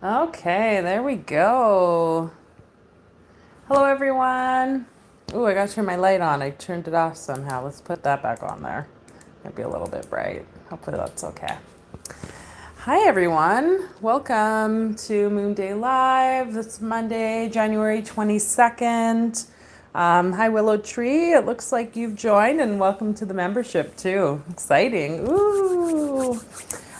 Okay, there we go. Hello, everyone. Ooh, I got to turn my light on. I turned it off somehow. Let's put that back on there. Might be a little bit bright. Hopefully that's okay. Hi, everyone. Welcome to Moonday Live. It's Monday, January 22nd. Hi, Willow Tree. It looks like you've joined, and welcome to the membership, too. Exciting. Ooh.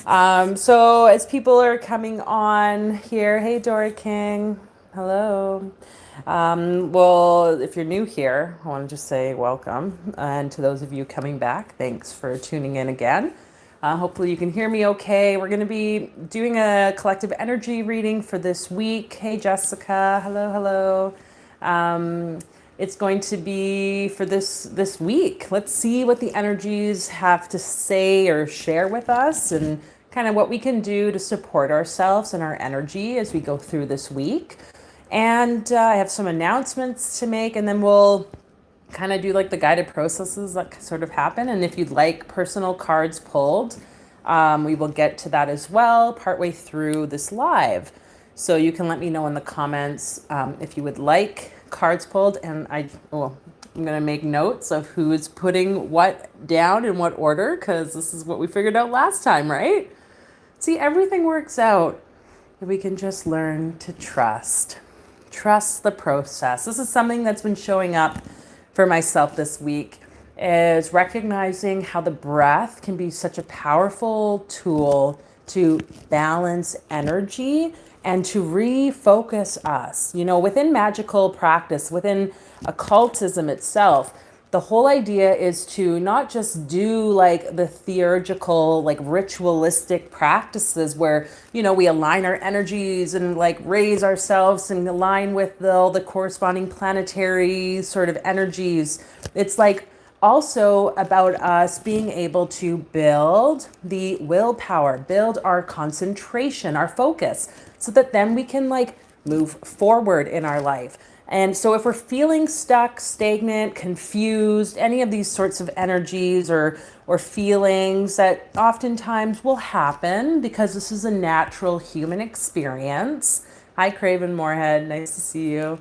So as people are coming on here, hey, Dora King. Hello. Well, if you're new here, I want to just say welcome. And to those of you coming back, thanks for tuning in again. Hopefully you can hear me okay. We're going to be doing a collective energy reading for this week. Hey, Jessica. Hello, hello. It's going to be for this week. Let's see what the energies have to say or share with us, and kind of what we can do to support ourselves and our energy as we go through this week. And I have some announcements to make, and then we'll kind of do like the guided processes that sort of happen. And if you'd like personal cards pulled, we will get to that as well partway through this live. So you can let me know in the comments if you would like cards pulled. And I'm going to make notes of who's putting what down in what order, because this is what we figured out last time, right? See, everything works out if we can just learn to trust. Trust the process. This is something that's been showing up for myself this week, is recognizing how the breath can be such a powerful tool to balance energy and to refocus us. You know, within magical practice, within occultism itself, the whole idea is to not just do like the theurgical, like ritualistic practices where, you know, we align our energies and like raise ourselves and align with all the corresponding planetary sort of energies. It's like also about us being able to build the willpower, build our concentration, our focus, so that then we can like move forward in our life. And so if we're feeling stuck, stagnant, confused, any of these sorts of energies or feelings that oftentimes will happen because this is a natural human experience. Hi, Craven Moorhead. Nice to see you.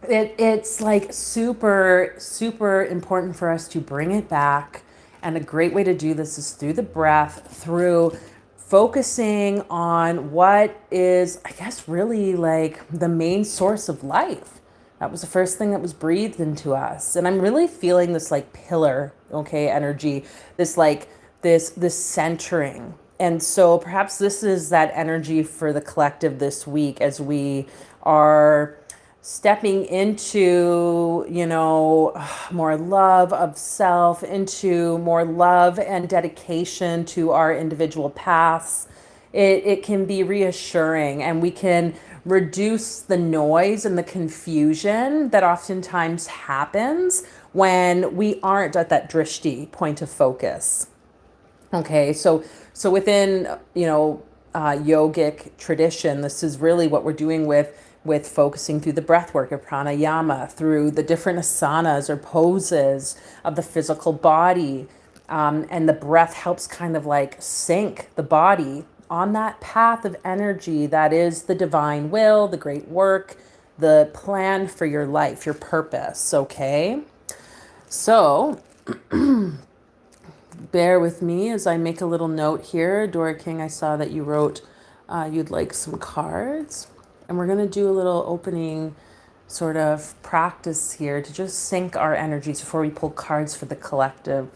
It's like super, super important for us to bring it back. And a great way to do this is through the breath, through focusing on what is, I guess, really like the main source of life. That was the first thing that was breathed into us. And I'm really feeling this like pillar, okay, energy, this like this centering. And so perhaps this is that energy for the collective this week as we are stepping into, you know, more love of self, into more love and dedication to our individual paths. It can be reassuring, and we can reduce the noise and the confusion that oftentimes happens when we aren't at that drishti point of focus. Okay, so within, you know, yogic tradition, this is really what we're doing with focusing through the breath work of pranayama, through the different asanas or poses of the physical body. And the breath helps kind of like sync the body on that path of energy that is the divine will, the great work, the plan for your life, your purpose. Okay, so bear with me as I make a little note here. Dora King, I saw that you wrote you'd like some cards. And we're going to do a little opening sort of practice here to just sync our energies before we pull cards for the collective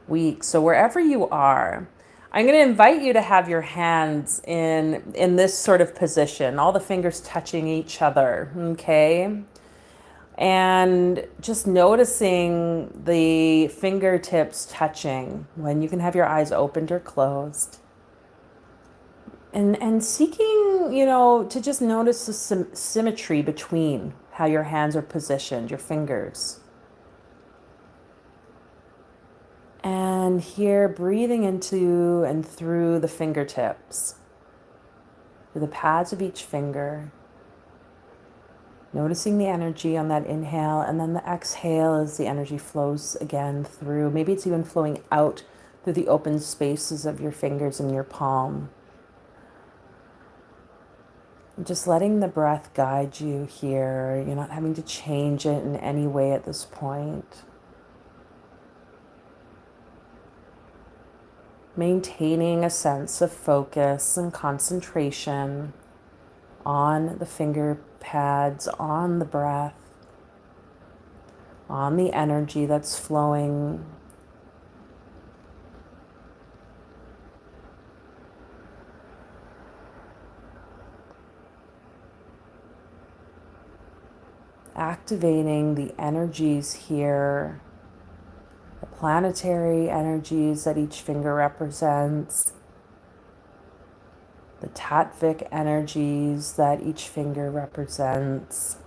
week. So wherever you are, I'm going to invite you to have your hands in this sort of position, all the fingers touching each other, okay? And just noticing the fingertips touching when you can have your eyes opened or closed. And seeking, you know, to just notice the symmetry between how your hands are positioned, your fingers. And here, breathing into and through the fingertips, through the pads of each finger. Noticing the energy on that inhale, and then the exhale as the energy flows again through. Maybe it's even flowing out through the open spaces of your fingers and your palm. Just letting the breath guide you here. You're not having to change it in any way at this point. Maintaining a sense of focus and concentration on the finger pads, on the breath, on the energy that's flowing. Activating the energies here, the planetary energies that each finger represents, the tattvic energies that each finger represents,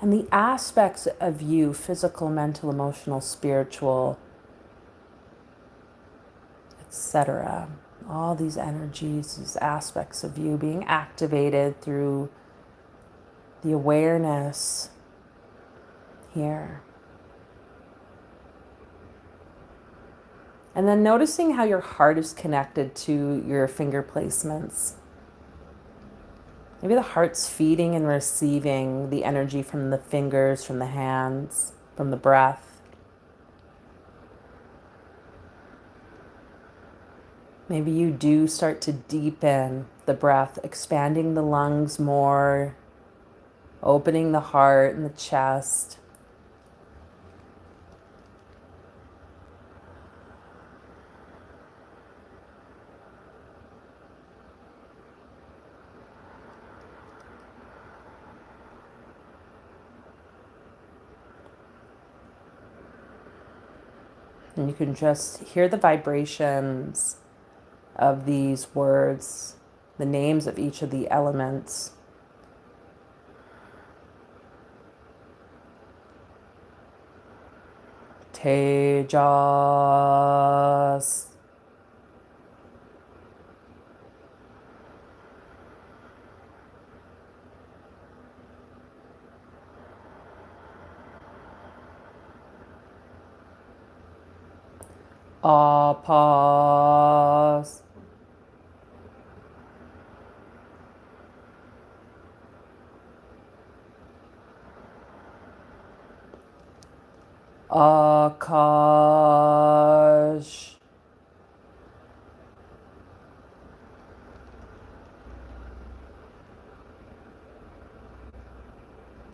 and the aspects of you, physical, mental, emotional, spiritual, etc. All these energies, these aspects of you being activated through the awareness here. And then noticing how your heart is connected to your finger placements. Maybe the heart's feeding and receiving the energy from the fingers, from the hands, from the breath. Maybe you do start to deepen the breath, expanding the lungs more, opening the heart and the chest. And you can just hear the vibrations of these words, the names of each of the elements. Tejas, Apas, Akash,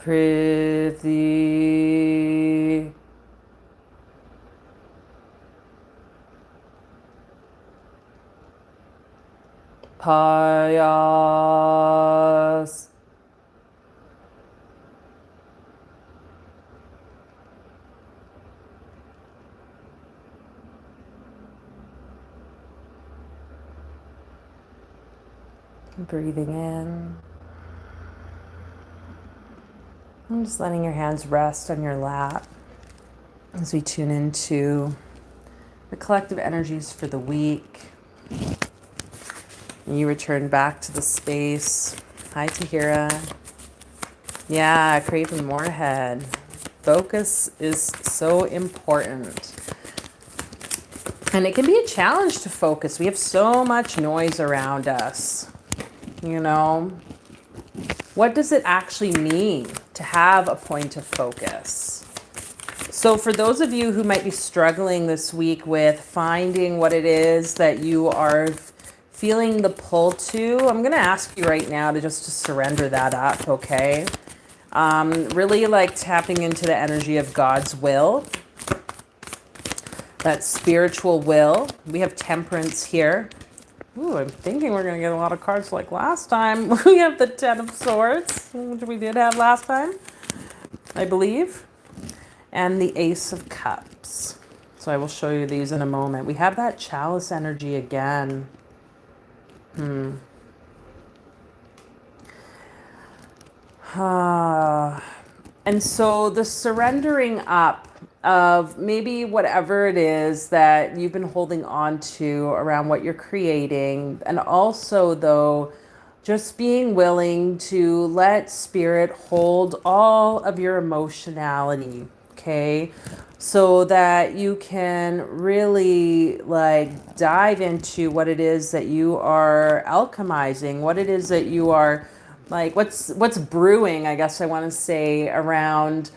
Prithvi, Payas, breathing in. And just letting your hands rest on your lap as we tune into the collective energies for the week. And you return back to the space. Hi, Tahira. Yeah, Craven Moorhead. Focus is so important. And it can be a challenge to focus. We have so much noise around us. You know, what does it actually mean to have a point of focus? So for those of you who might be struggling this week with finding what it is that you are feeling the pull to, I'm going to ask you right now to just to surrender that up, okay? Really like tapping into the energy of God's will, that spiritual will. We have temperance here. Ooh, I'm thinking we're going to get a lot of cards like last time. We have the Ten of Swords, which we did have last time, I believe. And the Ace of Cups. So I will show you these in a moment. We have that chalice energy again. And so the surrendering up of maybe whatever it is that you've been holding on to around what you're creating. And also, though, just being willing to let spirit hold all of your emotionality. okay? So that you can really like dive into what it is that you are alchemizing, what it is that you are like, what's brewing, I guess I want to say, around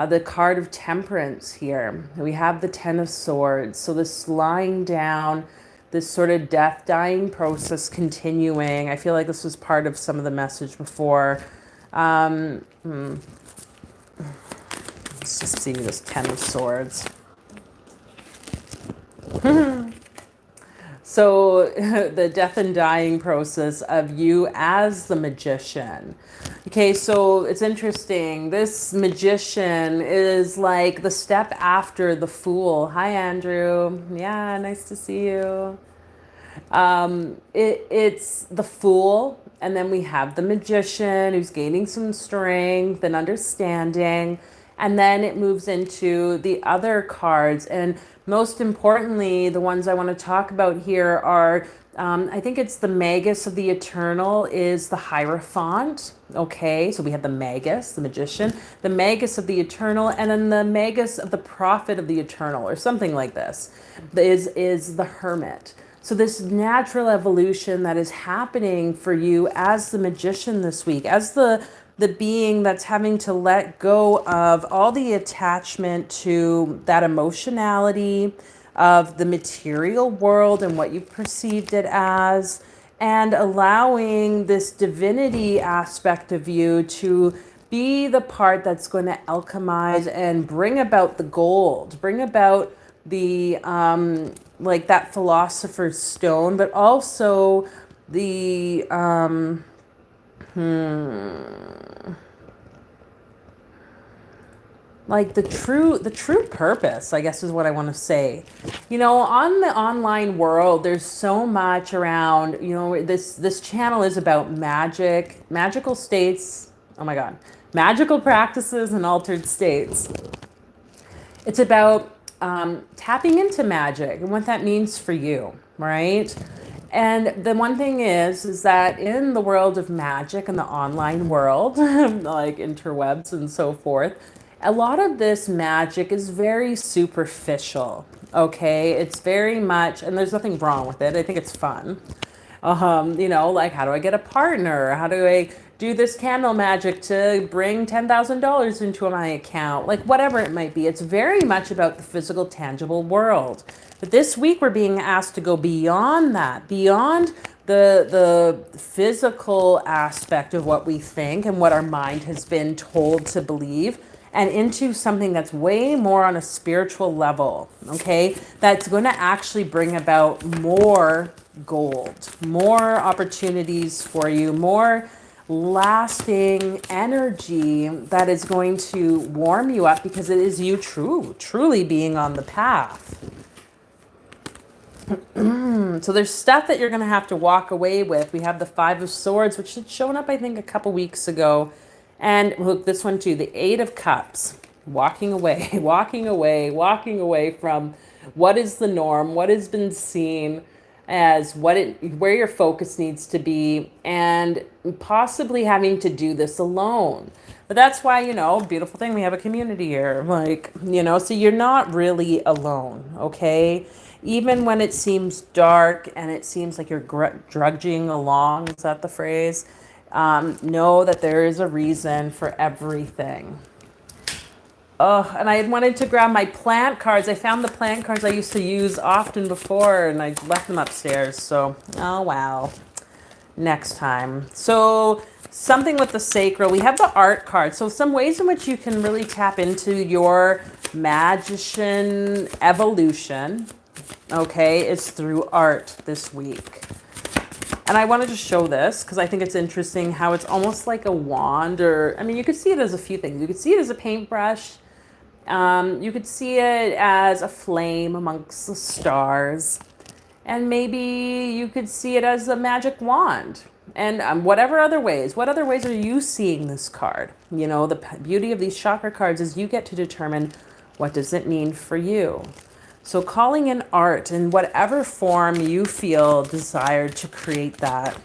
the card of temperance here. We have the Ten of Swords. So this lying down, this sort of death dying process continuing. I feel like this was part of some of the message before. Let's just see this Ten of Swords. So the death and dying process of you as the magician. Okay, so it's interesting. This magician is like the step after the fool. Hi, Andrew. Yeah, nice to see you. It's the fool, and then we have the magician who's gaining some strength and understanding, and then it moves into the other cards. And most importantly, the ones I want to talk about here are, I think it's the Magus of the Eternal is the Hierophant. Okay, so we have the Magus, the magician, the Magus of the Eternal, and then the Magus of the Prophet of the Eternal, or something like this, is the Hermit. So this natural evolution that is happening for you as the magician this week, as the being that's having to let go of all the attachment to that emotionality of the material world and what you perceived it as, and allowing this divinity aspect of you to be the part that's going to alchemize and bring about the gold, bring about the like that philosopher's stone, but also the like the true purpose, I guess is what I want to say. You know, on the online world, there's so much around, you know, this channel is about magical states. Oh my God, magical practices and altered states. It's about tapping into magic and what that means for you, right? And the one thing is that in the world of magic and the online world, like interwebs and so forth, a lot of this magic is very superficial, okay? It's very much, and there's nothing wrong with it. I think it's fun. You know, like, how do I get a partner? How do I do this candle magic to bring $10,000 into my account? Like, whatever it might be. It's very much about the physical, tangible world. But this week we're being asked to go beyond that, beyond the physical aspect of what we think and what our mind has been told to believe, and into something that's way more on a spiritual level, okay? That's going to actually bring about more gold, more opportunities for you, more lasting energy that is going to warm you up, because it is you truly being on the path. So there's stuff that you're going to have to walk away with. We have the Five of Swords, which had shown up, I think, a couple weeks ago. And look, this one too, the Eight of Cups, walking away from what is the norm, what has been seen as where your focus needs to be, and possibly having to do this alone. But that's why, you know, beautiful thing, we have a community here, like, you know, so you're not really alone, okay? Even when it seems dark and it seems like you're drudging along, is that the phrase? Know that there is a reason for everything. Oh, and I had wanted to grab my plant cards. I found the plant cards I used to use often before, and I left them upstairs. So, oh wow. Next time. So, something with the sacral. We have the art card. So, some ways in which you can really tap into your magician evolution, okay, is through art this week. And I wanted to show this because I think it's interesting how it's almost like a wand, or, I mean, you could see it as a few things. You could see it as a paintbrush. You could see it as a flame amongst the stars. And maybe you could see it as a magic wand. And whatever other ways. What other ways are you seeing this card? You know, the beauty of these chakra cards is you get to determine what does it mean for you. So calling in art in whatever form you feel desired to create that.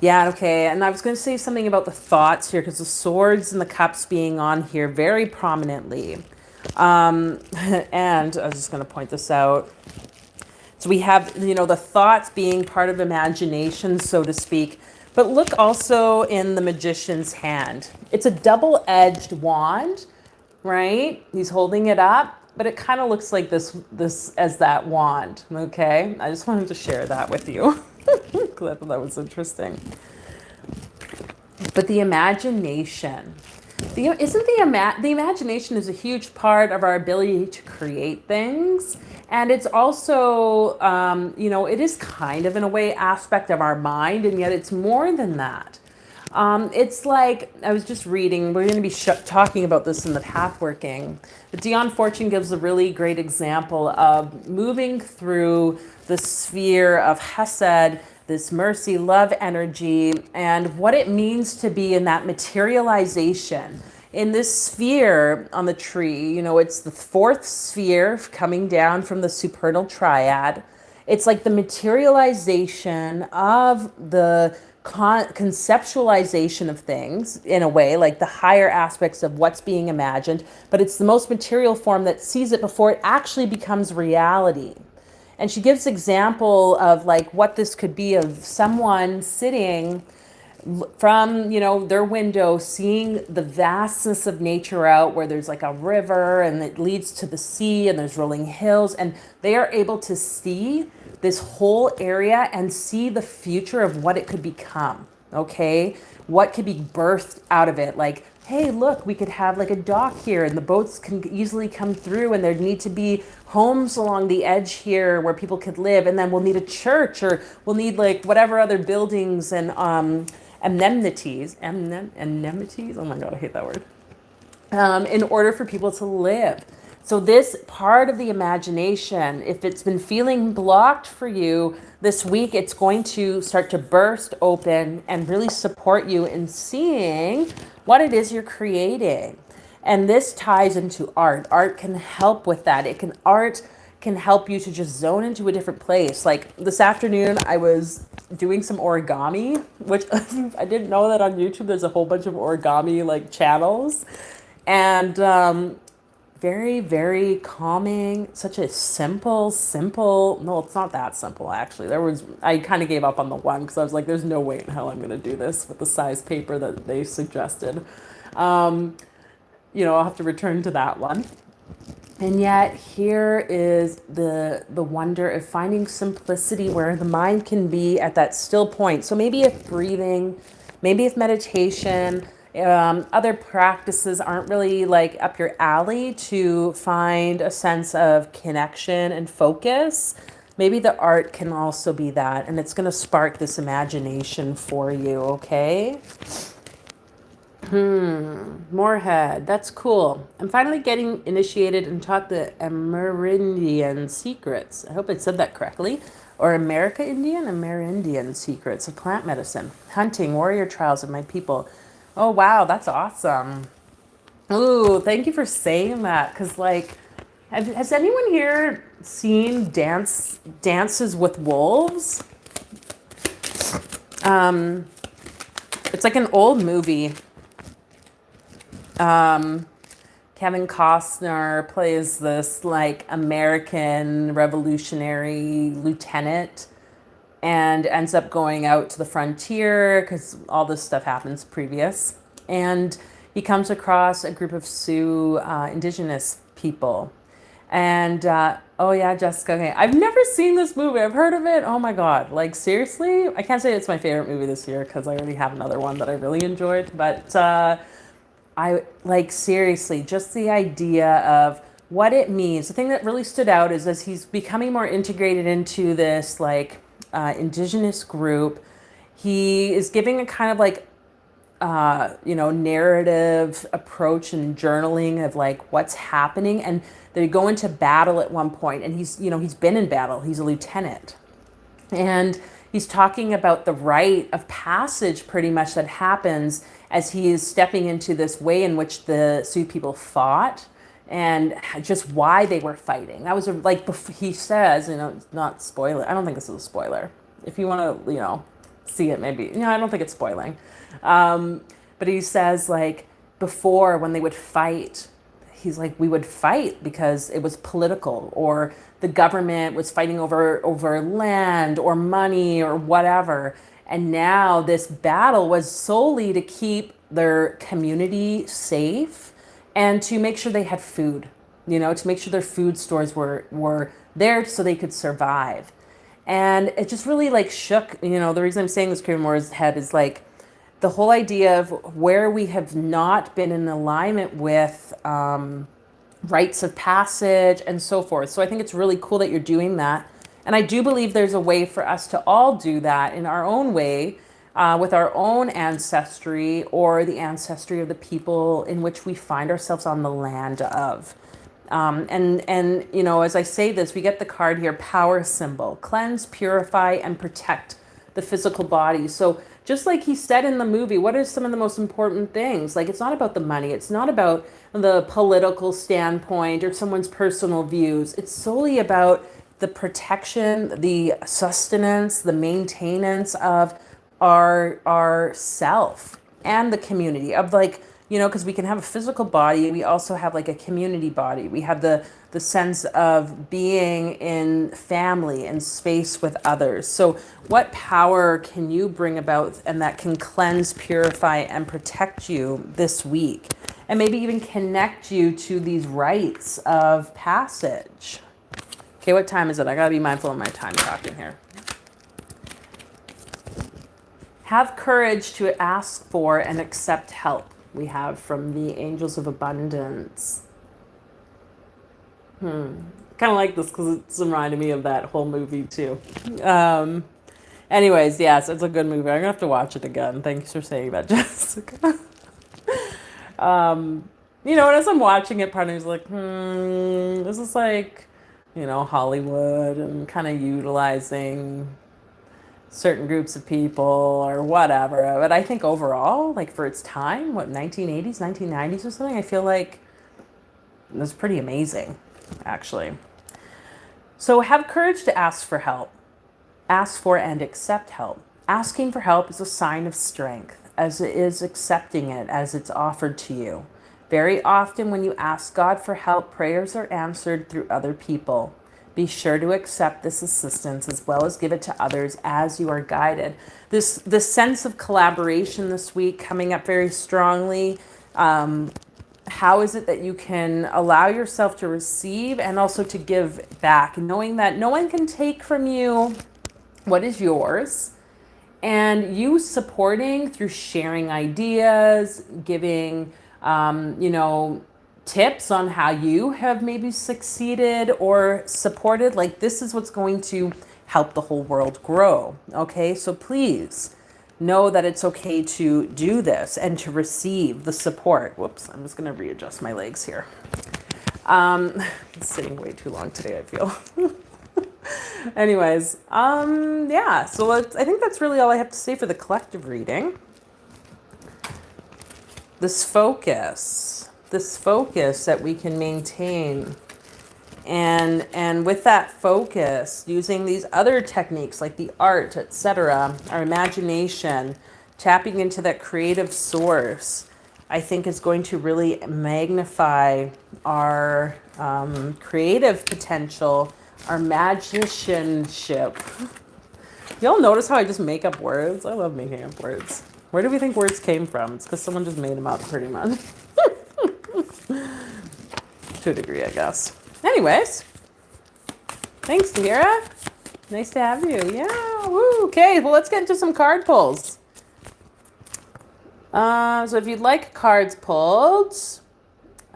Yeah, okay. And I was going to say something about the thoughts here because the swords and the cups being on here very prominently. And I was just going to point this out. So we have, the thoughts being part of imagination, so to speak. But look also in the magician's hand. It's a double-edged wand, right? He's holding it up, but it kind of looks like this as that wand, okay? I just wanted to share that with you. I thought that was interesting. But the imagination. The imagination is a huge part of our ability to create things, and it's also it is kind of in a way aspect of our mind, and yet it's more than that. It's like I was just reading. We're going to be talking about this in the pathworking. But Dion Fortune gives a really great example of moving through the sphere of Hesed, this mercy, love energy, and what it means to be in that materialization. In this sphere on the tree, it's the fourth sphere coming down from the supernal triad. It's like the materialization of the conceptualization of things in a way, like the higher aspects of what's being imagined, but it's the most material form that sees it before it actually becomes reality. And she gives example of like what this could be of someone sitting from their window, seeing the vastness of nature out where there's like a river and it leads to the sea and there's rolling hills, and they are able to see this whole area and see the future of what it could become. Okay, what could be birthed out of it, like, hey, look, we could have like a dock here and the boats can easily come through, and there'd need to be homes along the edge here where people could live, and then we'll need a church, or we'll need like whatever other buildings and amenities, oh my God, I hate that word, in order for people to live. So this part of the imagination, if it's been feeling blocked for you this week, it's going to start to burst open and really support you in seeing what it is you're creating. And this ties into art. Art can help with that. Art can help you to just zone into a different place. Like this afternoon, I was doing some origami, which I didn't know that on YouTube there's a whole bunch of origami like channels, and very, very calming. Such a simple. No, it's not that simple actually. I kind of gave up on the one because I was like, there's no way in hell I'm going to do this with the size paper that they suggested. I'll have to return to that one. And yet here is the wonder of finding simplicity where the mind can be at that still point. So maybe if breathing, maybe if meditation, other practices aren't really like up your alley to find a sense of connection and focus, maybe the art can also be that. And it's going to spark this imagination for you, okay? Moorhead, that's cool. I'm finally getting initiated and taught the Amerindian secrets. I hope I said that correctly. Or Amerindian secrets of plant medicine, hunting, warrior trials of my people. Oh, wow, that's awesome. Ooh, thank you for saying that. Because, like, has anyone here seen Dances with Wolves? It's like an old movie. Kevin Costner plays this like American revolutionary lieutenant and ends up going out to the frontier because all this stuff happens previous. And he comes across a group of Sioux indigenous people. And oh yeah, Jessica, okay. I've never seen this movie. I've heard of it. Oh my God. Like seriously? I can't say it's my favorite movie this year because I already have another one that I really enjoyed. But I like seriously, just the idea of what it means. The thing that really stood out is as he's becoming more integrated into this like indigenous group, he is giving a kind of like narrative approach and journaling of like what's happening. And they go into battle at one point, and he's been in battle. He's a lieutenant, and he's talking about the rite of passage pretty much that happens as he is stepping into this way in which the Sioux people fought and just why they were fighting. That was he says, not spoiler. I don't think this is a spoiler. If you want to, see it maybe. No, I don't think it's spoiling. But he says like before when they would fight, he's like, we would fight because it was political, or the government was fighting over land or money or whatever. And now this battle was solely to keep their community safe and to make sure they had food, you know, to make sure their food stores were there so they could survive. And it just really like shook, you know, the reason I'm saying this came more his head is like the whole idea of where we have not been in alignment with rites of passage and so forth. So I think it's really cool that you're doing that. And I do believe there's a way for us to all do that in our own way, with our own ancestry or the ancestry of the people in which we find ourselves on the land of. And you know, as I say this, we get the card here, power symbol, cleanse, purify, and protect the physical body. So just like he said in the movie, what are some of the most important things? Like, it's not about the money. It's not about the political standpoint or someone's personal views. It's solely about the protection, the sustenance, the maintenance of our self and the community of, like, you know, because we can have a physical body. We also have like a community body. We have the sense of being in family and space with others. So what power can you bring about and that can cleanse, purify, and protect you this week? And maybe even connect you to these rites of passage. Okay, what time is it? I gotta be mindful of my time talking here. Have courage to ask for and accept help. We have from the Angels of Abundance. Kind of like this because it's reminding me of that whole movie too. Anyways, yes, it's a good movie. I'm gonna have to watch it again. Thanks for saying that, Jessica. You know, and as I'm watching it, part of me is like, this is like, you know, Hollywood and kind of utilizing certain groups of people or whatever. But I think overall, like for its time, what, 1980s, 1990s or something, I feel like it was pretty amazing, actually. So have courage to ask for help. Ask for and accept help. Asking for help is a sign of strength, as it is accepting it as it's offered to you. Very often when you ask God for help, prayers are answered through other people. Be sure to accept this assistance as well as give it to others as you are guided. This sense of collaboration this week coming up very strongly. How is it that you can allow yourself to receive and also to give back, knowing that no one can take from you what is yours, and you supporting through sharing ideas, giving, you know, tips on how you have maybe succeeded or supported. Like, this is what's going to help the whole world grow. Okay, so please know that it's okay to do this and to receive the support. Whoops, I'm just going to readjust my legs here. It's sitting way too long today, I feel. Anyways, yeah, so I think that's really all I have to say for the collective reading. This focus that we can maintain, and with that focus, using these other techniques like the art, etc., our imagination, tapping into that creative source, I think is going to really magnify our creative potential, our magicianship. Y'all notice how I just make up words? I love making up words. Where do we think words came from? It's because someone just made them up pretty much. To a degree, I guess. Anyways, thanks, Tahira. Nice to have you. Yeah, woo. Okay, well, let's get into some card pulls. So if you'd like cards pulled,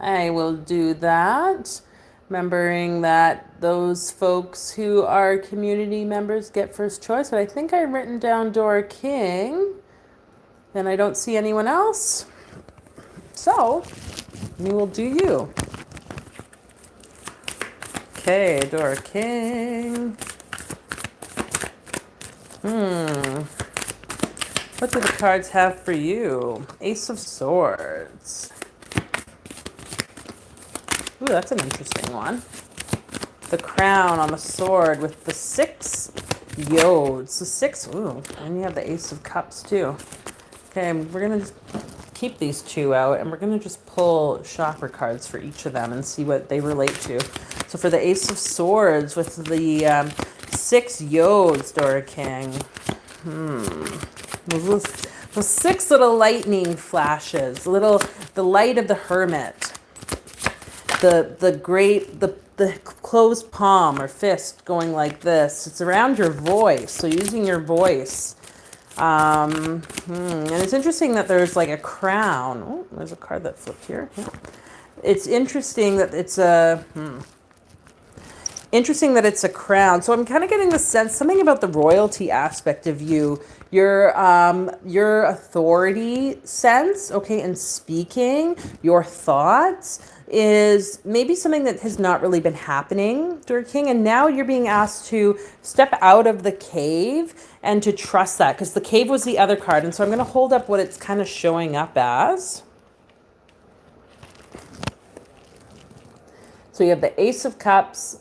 I will do that. Remembering that those folks who are community members get first choice, but I think I've written down Dora King, and I don't see anyone else. So, we will do you. Okay, Dora King. What do the cards have for you? Ace of Swords. Ooh, that's an interesting one. The crown on the sword with the 6 Yodes. So 6. Ooh, and you have the Ace of Cups too. Okay, we're going to just keep these 2 out, and we're going to just pull chakra cards for each of them and see what they relate to. So for the Ace of Swords with the 6 Yodes, Dora King. Those 6 little lightning flashes, the light of the hermit, the closed palm or fist going like this. It's around your voice, so using your voice. And it's interesting that there's like a crown. Oh, there's a card that flipped here. Yeah. It's interesting that it's a crown. So I'm kind of getting the sense, something about the royalty aspect of you, your authority sense, okay, and speaking, your thoughts is maybe something that has not really been happening, Dora King, and now you're being asked to step out of the cave and to trust that, because the cave was the other card. And so I'm going to hold up what it's kind of showing up as. So you have the Ace of Cups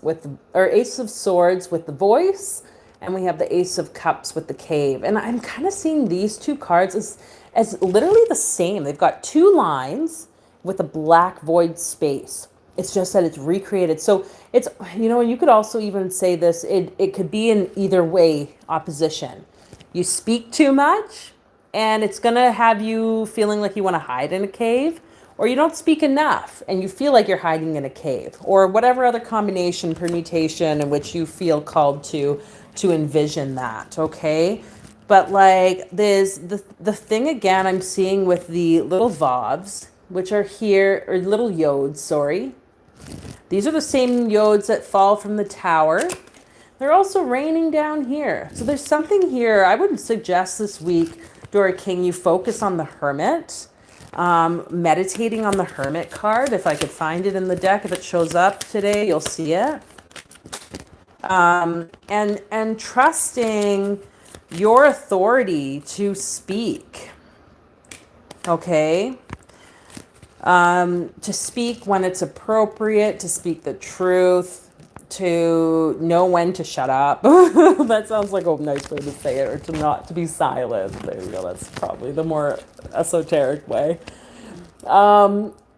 or Ace of Swords with the voice, and we have the Ace of Cups with the cave. And I'm kind of seeing these 2 cards as literally the same. They've got 2 lines with a black void space. It's just that it's recreated. So it's, you could also even say this, it could be in either way opposition. You speak too much, and it's going to have you feeling like you want to hide in a cave, or you don't speak enough and you feel like you're hiding in a cave, or whatever other combination, permutation in which you feel called to envision that, okay? But like there's the thing again I'm seeing with the little Vavs, which are here, or little Yodes, sorry. These are the same Yodes that fall from the tower. They're also raining down here. So there's something here. I would suggest this week, Dora King, you focus on the Hermit. Meditating on the Hermit card. If I could find it in the deck, if it shows up today, you'll see it. And trusting your authority to speak. Okay? To speak when it's appropriate, to speak the truth, to know when to shut up. That sounds like a nice way to say it, or to be silent. There you go. That's probably the more esoteric way.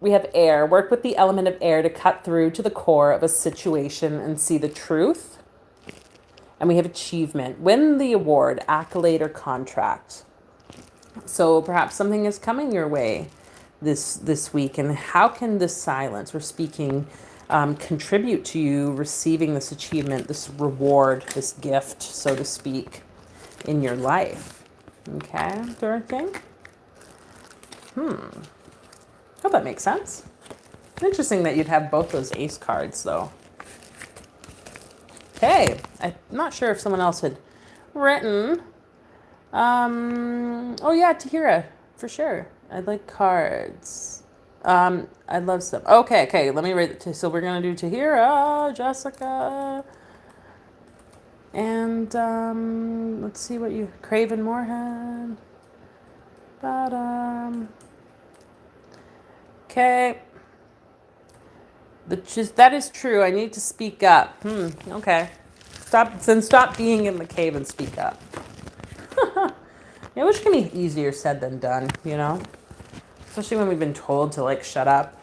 We have air. Work with the element of air to cut through to the core of a situation and see the truth. And we have achievement. Win the award, accolade, or contract. So perhaps something is coming your way this week, and how can this silence or speaking contribute to you receiving this achievement, this reward, this gift, so to speak, in your life? Okay, Dora King? Hope that makes sense. Interesting that you'd have both those ace cards, though. Okay, I'm not sure if someone else had written. Oh yeah, Tahira, for sure. I like cards. I love stuff. Okay, let me read it. So we're going to do Tahira, Jessica, and let's see what you... Craven Moorhead. Okay. That is true. I need to speak up. Okay. Stop being in the cave and speak up. Yeah, which can be easier said than done, Especially when we've been told to, like, shut up.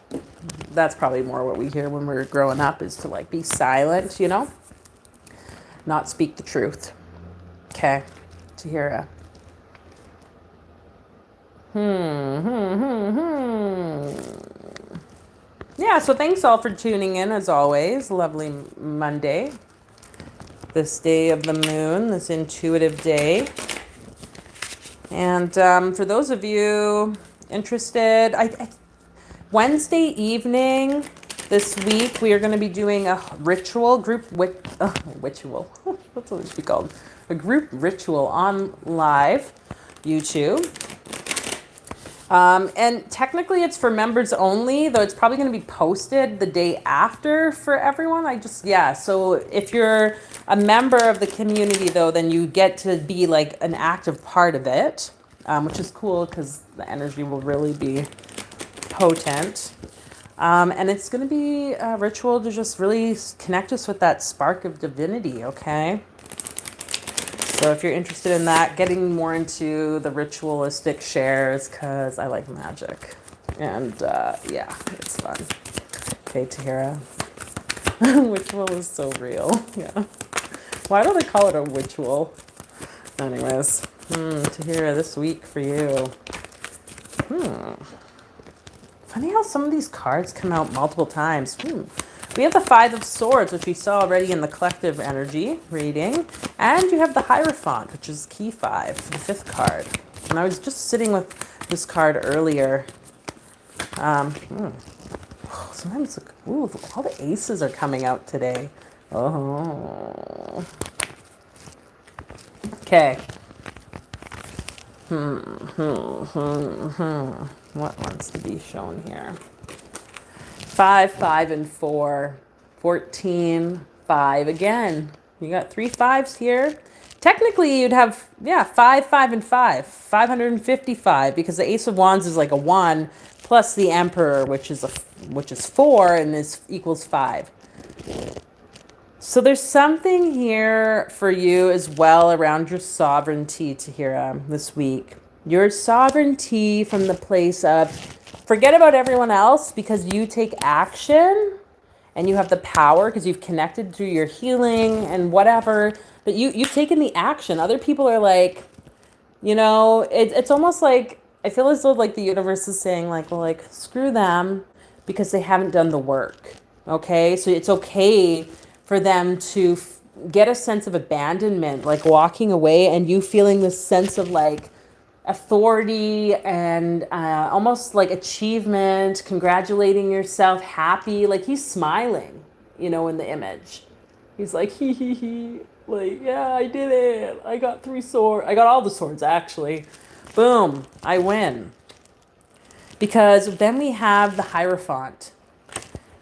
That's probably more what we hear when we're growing up, is to, like, be silent, Not speak the truth. Okay. Tahira. Yeah, so thanks all for tuning in, as always. Lovely Monday. This day of the moon, this intuitive day. And for those of you interested, Wednesday evening this week, we are going to be doing a ritual, ritual. That's what it should be called. A group ritual on live YouTube. And technically it's for members only, though it's probably going to be posted the day after for everyone. So if you're a member of the community, though, then you get to be like an active part of it, which is cool because the energy will really be potent. And it's going to be a ritual to just really connect us with that spark of divinity, okay? So if you're interested in that, getting more into the ritualistic shares, because I like magic. And yeah, it's fun. Okay, Tahira. Ritual is so real. Yeah. Why do they call it a ritual? Anyways, Tahira, this week for you. Funny how some of these cards come out multiple times. We have the Five of Swords, which we saw already in the collective energy reading. And you have the Hierophant, which is key 5, the 5th card. And I was just sitting with this card earlier. Sometimes, ooh, all the aces are coming out today. Oh. Okay. What wants to be shown here? 5, 5, and 4. 14, 5 again. You got 3 5s here. Technically, you'd have, 5, 5, and 5. 555, because the Ace of Wands is like a 1, plus the Emperor, which is 4, and is equals 5. So there's something here for you as well around your sovereignty, Tahira, this week. Your sovereignty from the place of forget about everyone else, because you take action and you have the power because you've connected through your healing and whatever. But you've taken the action. Other people are like, it's almost like I feel as though like the universe is saying like, well, like screw them because they haven't done the work. Okay, so it's okay for them to get a sense of abandonment, like walking away, and you feeling this sense of like authority and almost like achievement, congratulating yourself, happy, like he's smiling, in the image. He's like, hee, like, yeah, I did it. I got 3 swords. I got all the swords, actually. Boom, I win. Because then we have the Hierophant.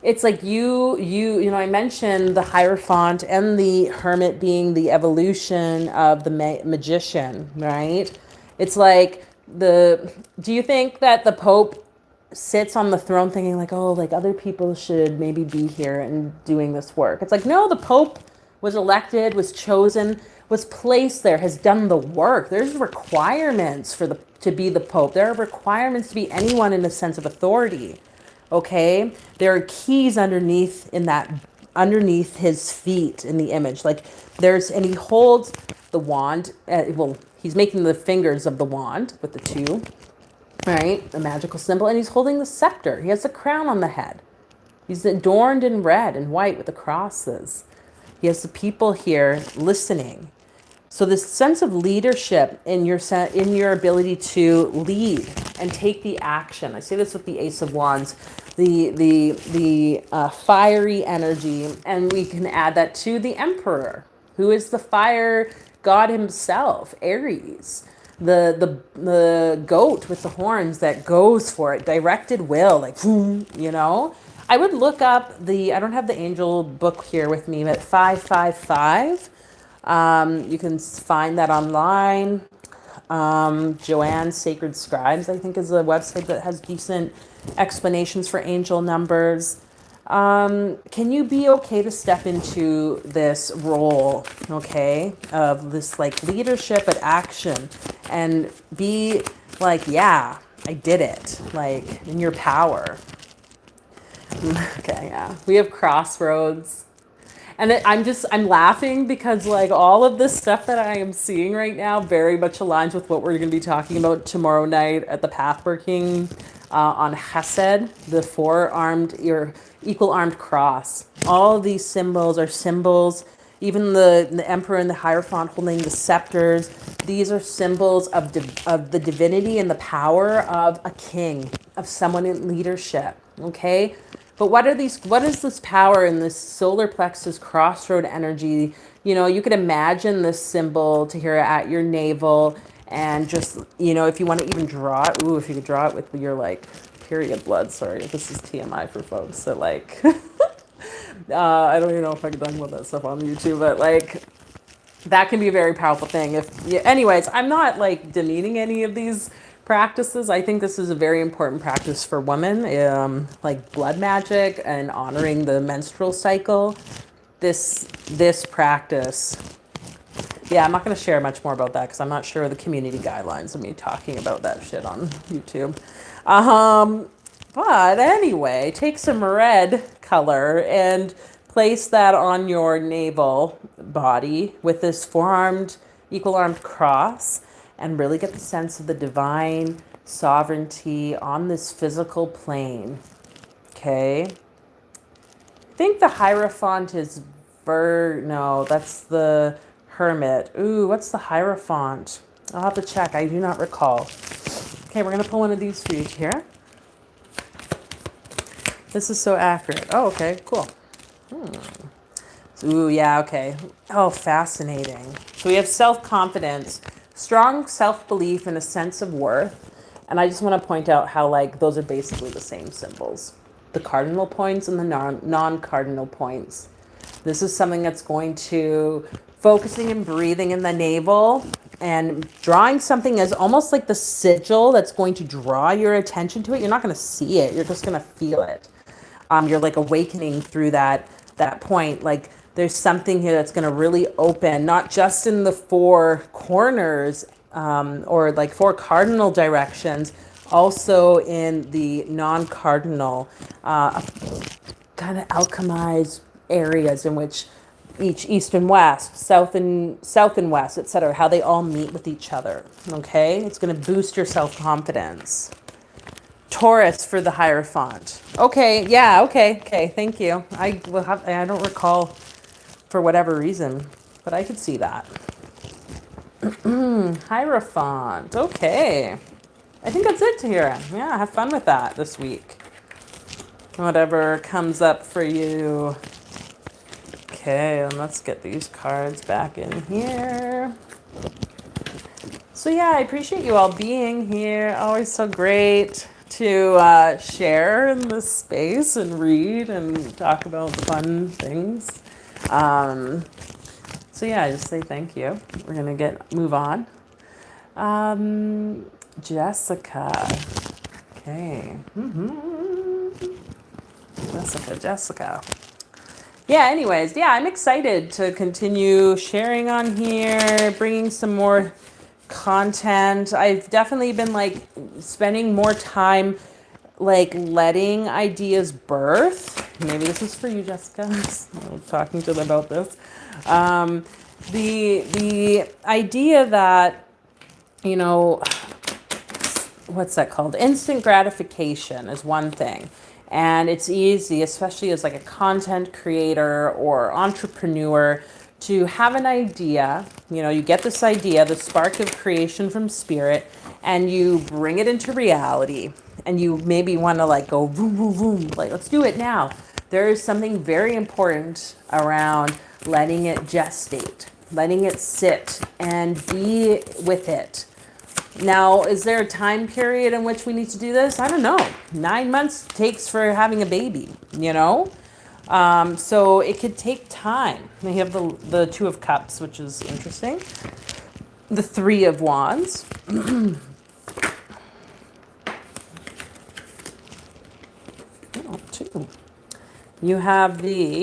It's like I mentioned the Hierophant and the Hermit being the evolution of the magician, right? It's like do you think that the Pope sits on the throne thinking like, oh, like other people should maybe be here and doing this work? It's like, no, the Pope was elected, was chosen, was placed there, has done the work. There's requirements to be the Pope. There are requirements to be anyone in a sense of authority. Okay, there are keys underneath his feet in the image. Like and he holds the wand. He's making the fingers of the wand with the 2, right? The magical symbol, and he's holding the scepter. He has the crown on the head. He's adorned in red and white with the crosses. He has the people here listening. So this sense of leadership in your ability to lead and take the action. I say this with the Ace of Wands, the fiery energy, and we can add that to the Emperor, who is the fire god himself, Aries, the goat with the horns that goes for it, directed will, like I would look up I don't have the angel book here with me, but 555. You can find that online. Joanne's Sacred Scribes, I think, is a website that has decent explanations for angel numbers. Can you be okay to step into this role, okay, of this like leadership and action, and be like, yeah, I did it, like in your power? Okay, yeah. We have Crossroads. And I'm laughing because like all of this stuff that I am seeing right now very much aligns with what we're going to be talking about tomorrow night at the Pathworking on Chesed, the your equal armed cross. All of these symbols are symbols. Even the Emperor and the Hierophant holding the scepters. These are symbols of the divinity and the power of a king, of someone in leadership. Okay. But what is this power in this solar plexus crossroad energy? You could imagine this symbol to hear at your navel, and just, if you want to even draw it, if you could draw it with your like period blood. Sorry, this is TMI for folks. So like, I don't even know if I could talk about that stuff on YouTube, but like, that can be a very powerful thing. Anyways, I'm not like demeaning any of these practices. I think this is a very important practice for women, like blood magic and honoring the menstrual cycle. This practice Yeah, I'm not going to share much more about that because I'm not sure of the community guidelines of me talking about that shit on YouTube. But anyway, take some red color and place that on your navel body with this four-armed, equal-armed cross and really get the sense of the divine sovereignty on this physical plane. Okay? I think the Hierophant is no, that's the Hermit. Ooh, what's the Hierophant? I'll have to check. I do not recall. Okay, we're going to pull one of these for you here. This is so accurate. Oh, okay, cool. Ooh, yeah, okay. Oh, fascinating. So we have self-confidence, strong self-belief, and a sense of worth. And I just want to point out how, like, those are basically the same symbols. The cardinal points and the non-cardinal points. This is something that's going to focusing and breathing in the navel and drawing something as almost like the sigil that's going to draw your attention to it. You're not going to see it. You're just going to feel it. You're like awakening through that point. Like there's something here that's going to really open, not just in the four corners or like four cardinal directions, also in the non-cardinal kind of alchemized areas in which each east and west, south and west, etc., how they all meet with each other. Okay, it's going to boost your self-confidence. Taurus for the Hierophant. Okay, yeah, okay, thank you. I don't recall for whatever reason, but I could see that. Hierophant. Okay. I think that's it, Tahira. Yeah, have fun with that this week. Whatever comes up for you. Okay, and let's get these cards back in here. So yeah, I appreciate you all being here. Always so great to share in this space and read and talk about fun things. So yeah, I just say thank you. We're gonna move on. Jessica. Okay. Jessica. Yeah, anyways, yeah, I'm excited to continue sharing on here, bringing some more content. I've definitely been like spending more time like letting ideas birth. Maybe this is for you, Jessica. I was talking to them about this. The idea that, you know, what's that called? Instant gratification is one thing. And it's easy, especially as like a content creator or entrepreneur, to have an idea. You know, you get this idea, the spark of creation from spirit, and you bring it into reality. And you maybe want to like go boom, boom, boom, like let's do it now. There is something very important around letting it gestate, letting it sit and be with it. Now, is there a time period in which we need to do this? I don't know. 9 months takes for having a baby, you know? So it could take time. We have the Two of Cups, which is interesting. The Three of Wands. Two. You have the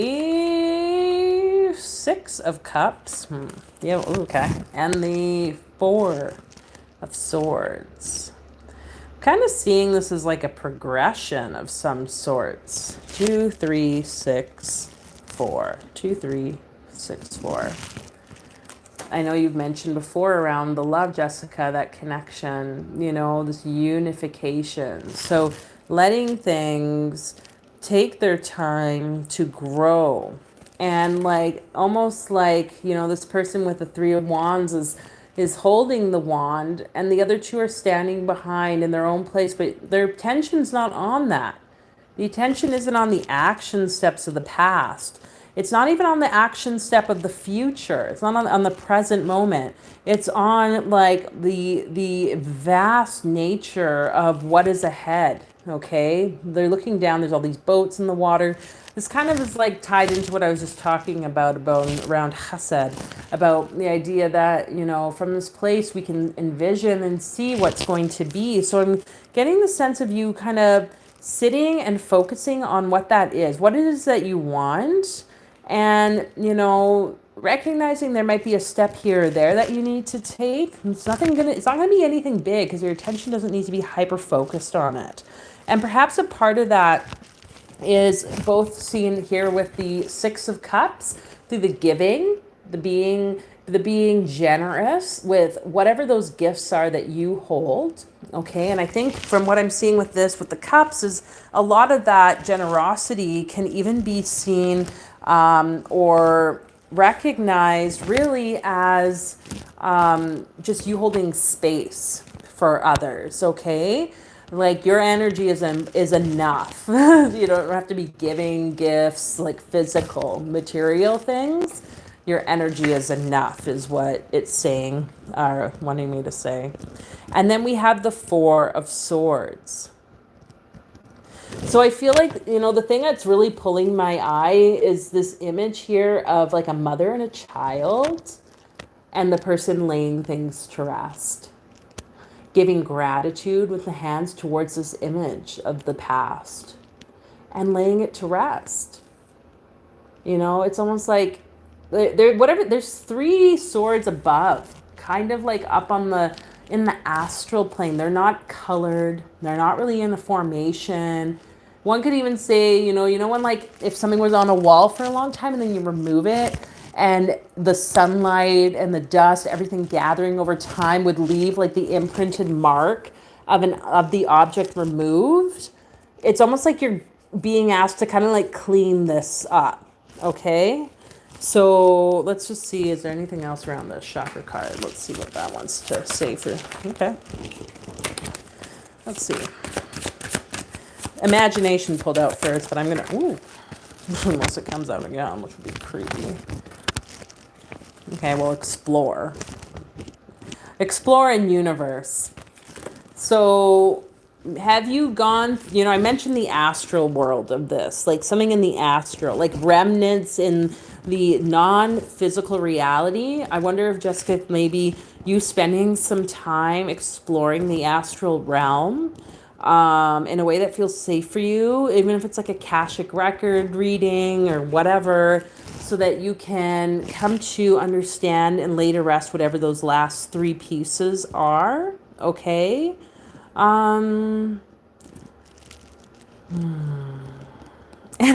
Six of Cups. Yeah, okay. And the Four of Swords. Kind of seeing this as like a progression of some sorts. 2, 3, 6, 4. 2, 3, 6, 4. I know you've mentioned before around the love, Jessica, that connection, you know, this unification. So letting things take their time to grow. And like, almost like, you know, this person with the Three of Wands is holding the wand and the other two are standing behind in their own place, but their attention's not on that. The attention isn't on the action steps of the past. It's not even on the action step of the future. It's not on the present moment. It's on like the vast nature of what is ahead. Okay, they're looking down. There's all these boats in the water. This kind of is like tied into what I was just talking about around chesed, about the idea that, you know, from this place we can envision and see what's going to be. So I'm getting the sense of you kind of sitting and focusing on what that is, what it is that you want, and, you know, recognizing there might be a step here or there that you need to take. It's not gonna be anything big because your attention doesn't need to be hyper focused on it. And perhaps a part of that is both seen here with the Six of Cups, through the giving, the being generous with whatever those gifts are that you hold. Okay, and I think from what I'm seeing with this, with the cups, is a lot of that generosity can even be seen or recognized really as just you holding space for others. Okay, like your energy is enough. You don't have to be giving gifts like physical material things. Your energy is enough is what it's saying, or wanting me to say. And then we have the Four of Swords. So I feel like, the thing that's really pulling my eye is this image here of like a mother and a child, and the person laying things to rest, giving gratitude with the hands towards this image of the past and laying it to rest. It's almost like there's three swords above, kind of like up in the astral plane. They're not colored. They're not really in a formation. One could even say, when like if something was on a wall for a long time and then you remove it, and the sunlight and the dust, everything gathering over time would leave like the imprinted mark of the object removed. It's almost like you're being asked to kind of like clean this up. Okay. So let's just see, is there anything else around the chakra card? Let's see what that wants to say for, okay. Let's see. Imagination pulled out first, but I'm going to, unless it comes out again, which would be creepy. Okay, well, explore. Explore in universe. So have you gone, I mentioned the astral world of this, like something in the astral, like remnants in the non-physical reality. I wonder if, Jessica, if maybe you spending some time exploring the astral realm in a way that feels safe for you, even if it's like a Akashic record reading or whatever, so that you can come to understand and lay to rest whatever those last three pieces are. Okay. And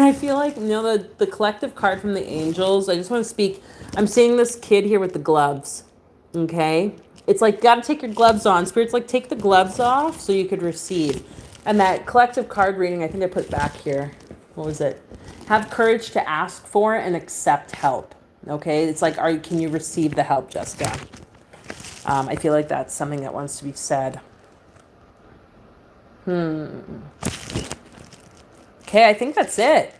I feel like, the collective card from the angels, I just want to speak. I'm seeing this kid here with the gloves. Okay. It's like, got to take your gloves on. Spirit's like, take the gloves off so you could receive. And that collective card reading, I think I put back here. What was it? Have courage to ask for and accept help. Okay. It's like, can you receive the help, Jessica? I feel like that's something that wants to be said. Okay, I think that's it.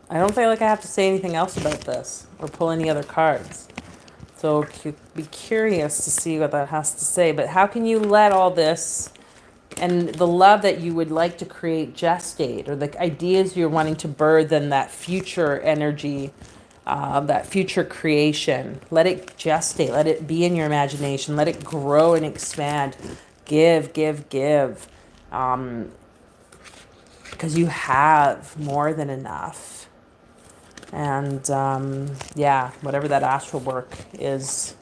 I don't feel like I have to say anything else about this or pull any other cards. So be curious to see what that has to say. But how can you let all this and the love that you would like to create gestate, or the ideas you're wanting to birth and that future energy, that future creation, let it gestate, let it be in your imagination, let it grow and expand. Give. Because you have more than enough. And whatever that astral work is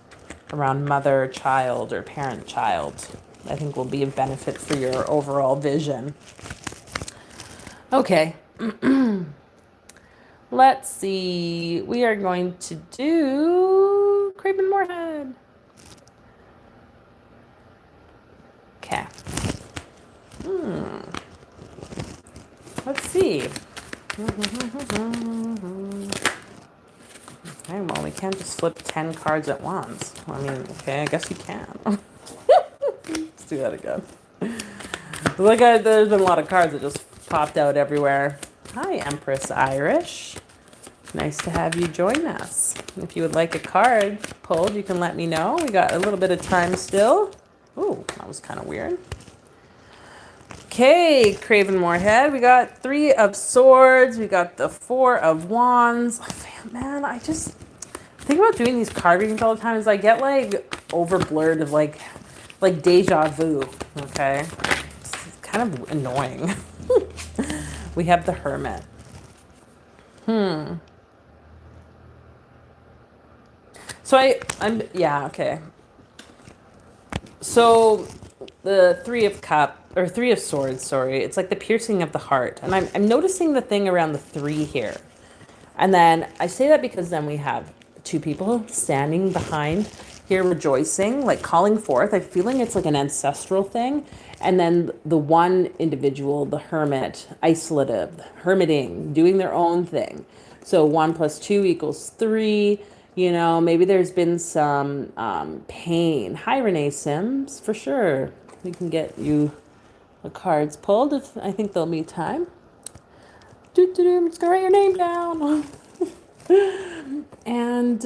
around mother, child, or parent, child, I think will be a benefit for your overall vision. Okay. Let's see. We are going to do Craven Moorhead. Okay. Let's see. Okay, well, we can't just flip 10 cards at once. I mean, okay, I guess you can. Let's do that again. Like, there's been a lot of cards that just popped out everywhere. Hi, Empress Irish. Nice to have you join us. If you would like a card pulled, you can let me know. We got a little bit of time still. Ooh, that was kind of weird. Okay, Craven Moorhead. We got Three of Swords. We got the Four of Wands. Oh, man, I just think about doing these card readings all the time is I get like over blurred of like deja vu. Okay, it's kind of annoying. We have the Hermit. Yeah, okay. So the Three of Swords, sorry, it's like the piercing of the heart. And I'm noticing the thing around the three here. And then I say that because then we have two people standing behind here rejoicing, like calling forth. I'm feeling it's like an ancestral thing. And then the one individual, the hermit, isolative, hermiting, doing their own thing. So 1 + 2 = 3. You know, maybe there's been some pain. Hi, Renee Sims, for sure. We can get you the cards pulled if I think there'll be time. I'm just gonna write your name down. And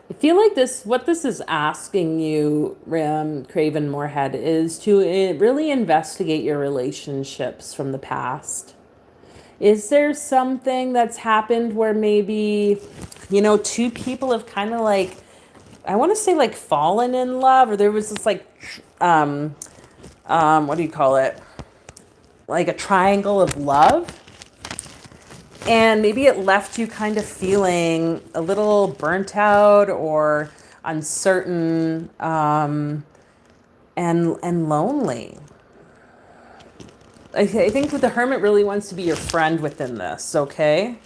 I feel like what this is asking you, Craven Moorhead, is to really investigate your relationships from the past. Is there something that's happened where maybe, two people have kind of like, I want to say like fallen in love, or there was this like, what do you call it? Like a triangle of love. And maybe it left you kind of feeling a little burnt out or uncertain, and lonely. I think the hermit really wants to be your friend within this, okay?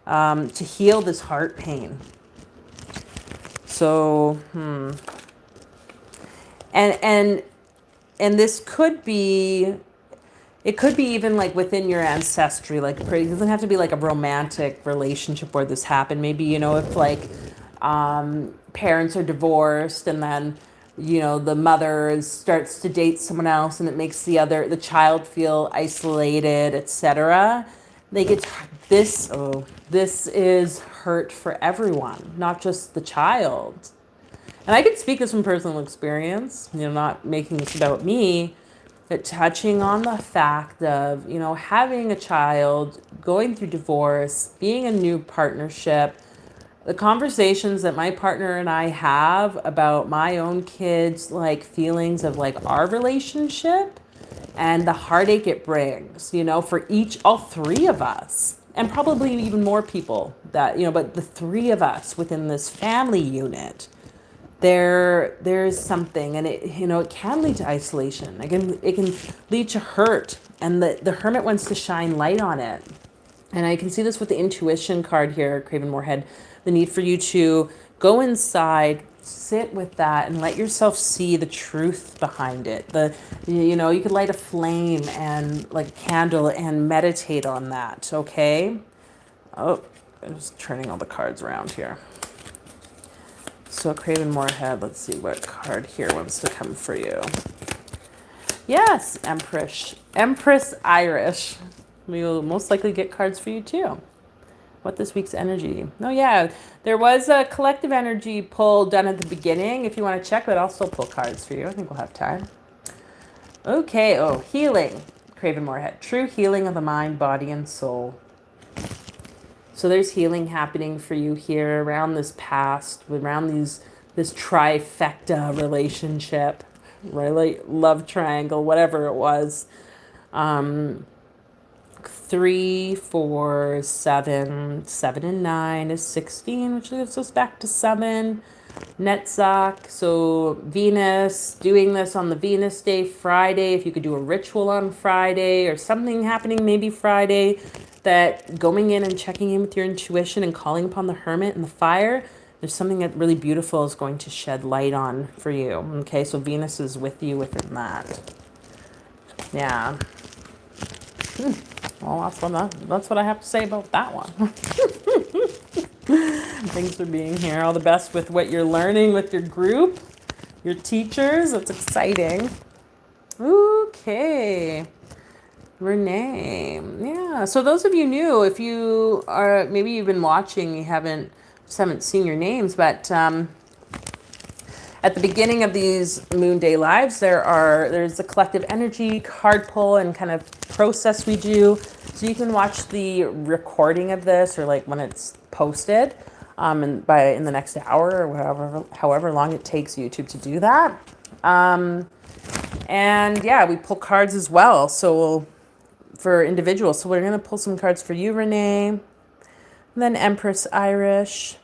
To heal this heart pain. So, and this could be, it could be even like within your ancestry, like it doesn't have to be like a romantic relationship where this happened. Maybe, if like parents are divorced and then, the mother starts to date someone else and it makes the child feel isolated, etc. This is hurt for everyone, not just the child. And I can speak this from personal experience, not making this about me, but touching on the fact of, having a child, going through divorce, being a new partnership, the conversations that my partner and I have about my own kids, like feelings of like our relationship and the heartache it brings, for all three of us, and probably even more people that, but the three of us within this family unit. There's something, and it can lead to isolation. It can lead to hurt, and the hermit wants to shine light on it. And I can see this with the intuition card here, Craven Moorhead, the need for you to go inside, sit with that, and let yourself see the truth behind it. You could light a flame and like a candle and meditate on that, okay? Oh, I'm just turning all the cards around here. So Craven Moorhead, let's see what card here wants to come for you. Yes, Empress Irish. We will most likely get cards for you too. What this week's energy? Oh yeah, there was a collective energy pull done at the beginning. If you want to check that, I'll still pull cards for you. I think we'll have time. Okay, healing. Craven Moorhead. True healing of the mind, body, and soul. So there's healing happening for you here around this past, around this trifecta relationship, right? Like love triangle, whatever it was. 3, 4, 7, 7 and 9 is 16, which gives us back to 7. Netzach, so Venus, doing this on the Venus day, Friday. If you could do a ritual on Friday or something happening maybe Friday, that going in and checking in with your intuition and calling upon the hermit and the fire, there's something that really beautiful is going to shed light on for you. Okay, so Venus is with you within that. Yeah. Well, that's what I have to say about that one. Thanks for being here. All the best with what you're learning with your group, your teachers. That's exciting. Okay. Renee. Yeah. So those of you new, if you are, maybe you've been watching, you haven't seen your names, but at the beginning of these Moonday lives, there's a collective energy card pull and kind of process we do. So you can watch the recording of this or like when it's posted in the next hour or however long it takes YouTube to do that. And yeah, we pull cards as well. So for individuals. So we're going to pull some cards for you, Renee, And then Empress Irish.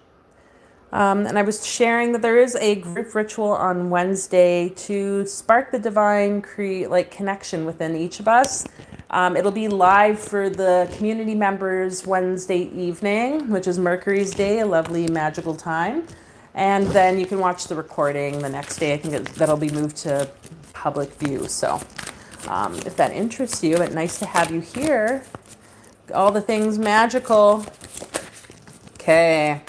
And I was sharing that there is a group ritual on Wednesday to spark the divine connection within each of us. It'll be live for the community members Wednesday evening, which is Mercury's Day, a lovely magical time. And then you can watch the recording the next day. I think that'll be moved to public view. So if that interests you, it's nice to have you here. All the things magical. Okay.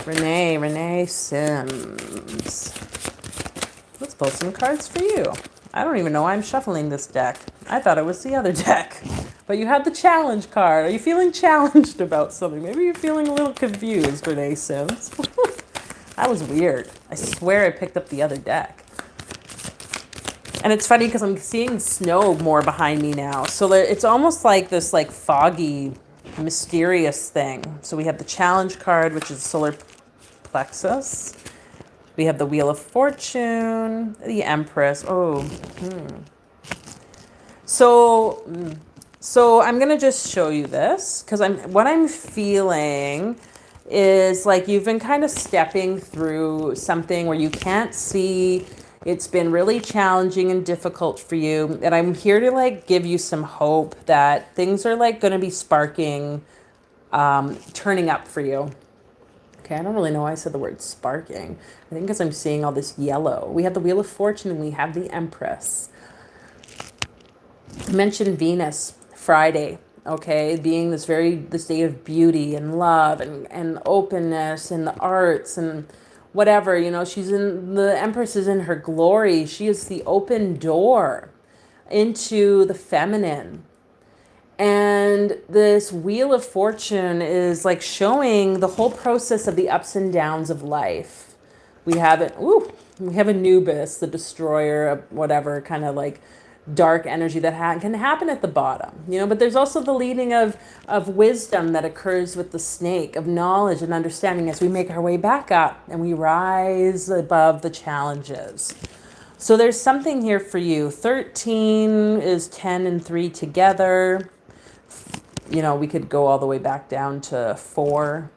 Renee Sims. Let's pull some cards for you. I don't even know why I'm shuffling this deck. I thought it was the other deck. But you had the challenge card. Are you feeling challenged about something? Maybe you're feeling a little confused, Renee Sims. That was weird. I swear I picked up the other deck. And it's funny because I'm seeing snow more behind me now. So it's almost like this foggy, mysterious thing. So we have the challenge card, which is solar plexus. We have the Wheel of Fortune, the Empress. So I'm gonna just show you this because what I'm feeling is like you've been kind of stepping through something where you can't see. It's been really challenging and difficult for you, and I'm here to give you some hope that things are going to be sparking, turning up for you. Okay, I don't really know why I said the word sparking. I think because I'm seeing all this yellow. We have the Wheel of Fortune and we have the Empress. I mentioned Venus Friday, okay, being this day of beauty and love and openness and the arts and whatever, the Empress is in her glory. She is the open door into the feminine. And this Wheel of Fortune is showing the whole process of the ups and downs of life. We have Anubis, the destroyer of whatever kind of dark energy that can happen at the bottom, but there's also the leading of wisdom that occurs with the snake, of knowledge and understanding as we make our way back up and we rise above the challenges. So there's something here for you. 13 is 10 and 3 together. We could go all the way back down to 4.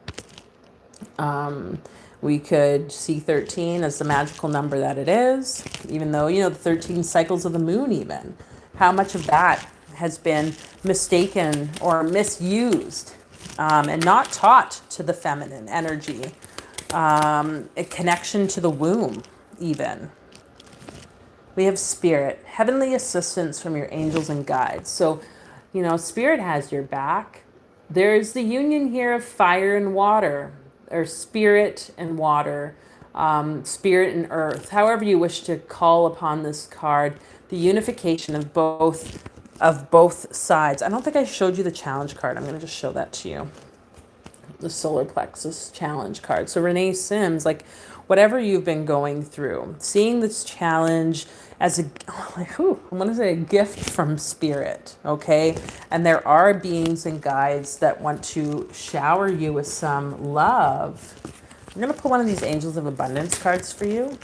We could see 13 as the magical number that it is, even though, the 13 cycles of the moon even. How much of that has been mistaken or misused and not taught to the feminine energy. A connection to the womb even. We have spirit, heavenly assistance from your angels and guides. So, spirit has your back. There's the union here of fire and water, or spirit and water, spirit and earth, however you wish to call upon this card, the unification of both sides. I don't think I showed you the challenge card. I'm going to just show that to you. The solar plexus challenge card. So Renee Sims, whatever you've been going through, seeing this challenge as a gift from spirit, okay? And there are beings and guides that want to shower you with some love. I'm gonna pull one of these Angels of Abundance cards for you.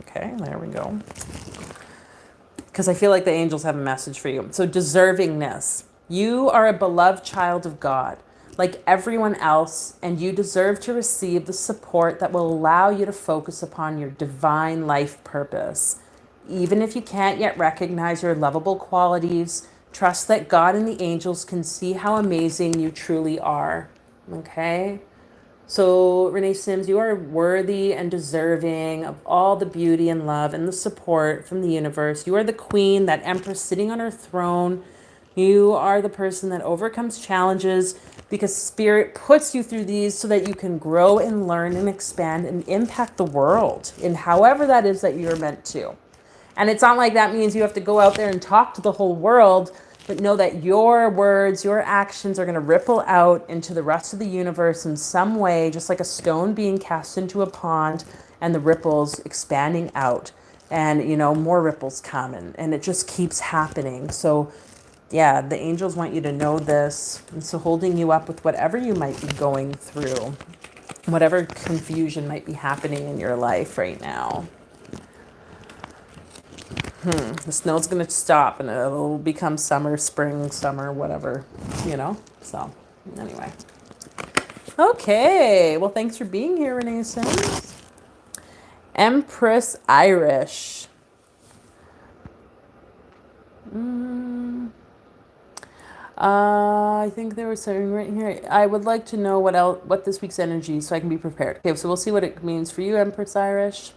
Okay, there we go. Because I feel like the angels have a message for you. So deservingness. You are a beloved child of God, like everyone else, and you deserve to receive the support that will allow you to focus upon your divine life purpose. Even if you can't yet recognize your lovable qualities, trust that God and the angels can see how amazing you truly are. Okay? So, Renee Sims, you are worthy and deserving of all the beauty and love and the support from the universe. You are the queen, that empress sitting on her throne. You are the person that overcomes challenges because spirit puts you through these so that you can grow and learn and expand and impact the world in however that is that you're meant to. And it's not like that means you have to go out there and talk to the whole world, but know that your words, your actions are going to ripple out into the rest of the universe in some way, just like a stone being cast into a pond and the ripples expanding out. And, more ripples come and it just keeps happening. So, yeah, the angels want you to know this. And so holding you up with whatever you might be going through, whatever confusion might be happening in your life right now. The snow's going to stop and it'll become summer, spring, summer, whatever, So, anyway. Okay. Well, thanks for being here, Renaissance. Empress Irish. I think there was something right here. I would like to know what this week's energy, so I can be prepared. Okay, so we'll see what it means for you, Empress Irish.